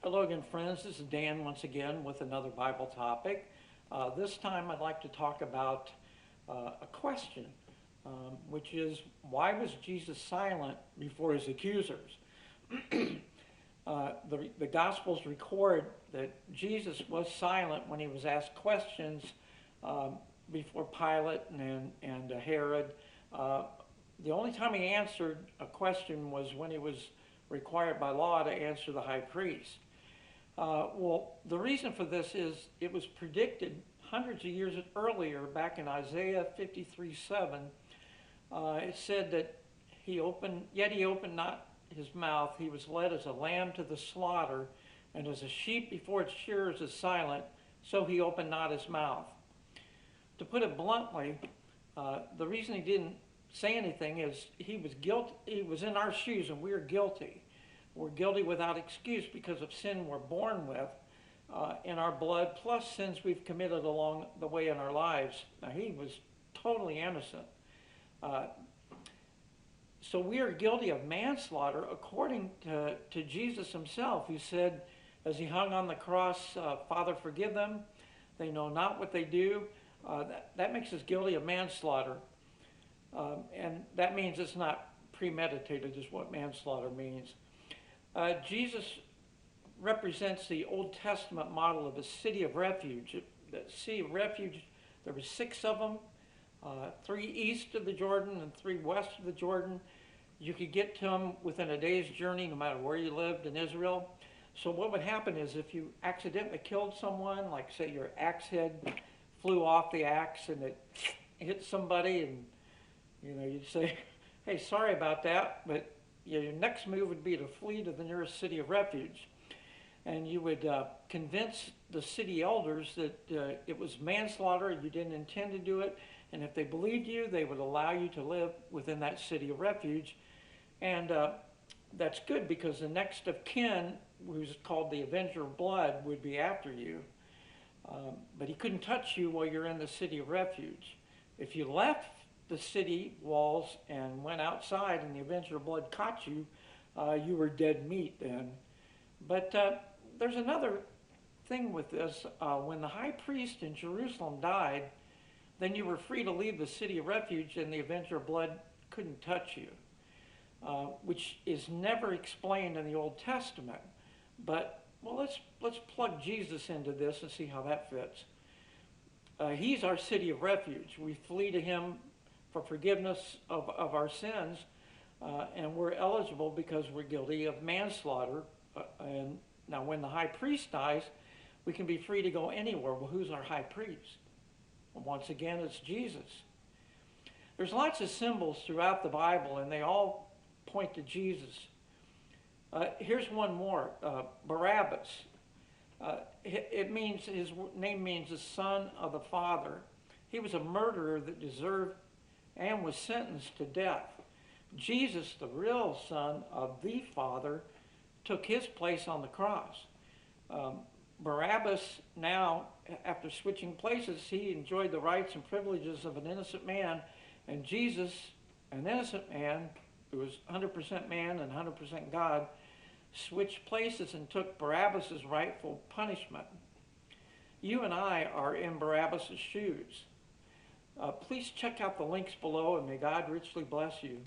Hello again, friends. This is Dan once again with another Bible topic. This time I'd like to talk about a question, which is, why was Jesus silent before his accusers? The Gospels record that Jesus was silent when he was asked questions before Pilate and Herod. The only time he answered a question was when he was required by law to answer the high priest. Well, the reason for this is it was predicted hundreds of years earlier, back in Isaiah 53:7. It said that yet he opened not his mouth. He was led as a lamb to the slaughter, and as a sheep before its shearers is silent, so he opened not his mouth. To put it bluntly, the reason he didn't say anything is he was guilty. He was in our shoes, and we are guilty. We're guilty without excuse because of sin we're born with in our blood, plus sins we've committed along the way in our lives. Now, he was totally innocent. So we are guilty of manslaughter according to Jesus himself, who said, as he hung on the cross, Father, forgive them. They know not what they do. That makes us guilty of manslaughter. And that means it's not premeditated, is what manslaughter means. Jesus represents the Old Testament model of a city of refuge. The city of refuge, there were 6 of them, 3 east of the Jordan and 3 west of the Jordan. You could get to them within a day's journey, no matter where you lived in Israel. So what would happen is if you accidentally killed someone, like say your axe head flew off the axe and it hit somebody, and you'd say, hey, sorry about that, but your next move would be to flee to the nearest city of refuge. And you would convince the city elders that it was manslaughter, you didn't intend to do it, and if they believed you, they would allow you to live within that city of refuge. And that's good, because the next of kin, who's called the Avenger of Blood, would be after you. But he couldn't touch you while you're in the city of refuge. If you left the city walls and went outside and the Avenger of Blood caught you, you were dead meat then. But there's another thing with this. When the high priest in Jerusalem died, then you were free to leave the city of refuge and the Avenger of Blood couldn't touch you, which is never explained in the Old Testament. But, well, let's plug Jesus into this and see how that fits. He's our city of refuge. We flee to him for forgiveness of our sins, and we're eligible because we're guilty of manslaughter. And now when the high priest dies, we can be free to go anywhere. Well, who's our high priest? Well, once again, it's Jesus. There's lots of symbols throughout the Bible, and they all point to Jesus. Here's one more, Barabbas. His name means the son of the Father. He was a murderer that deserved and was sentenced to death. Jesus, the real Son of the Father, took his place on the cross. Barabbas now, after switching places, he enjoyed the rights and privileges of an innocent man, and Jesus, an innocent man who was 100% man and 100% God, switched places and took Barabbas' rightful punishment. You and I are in Barabbas' shoes. Please check out the links below, and may God richly bless you.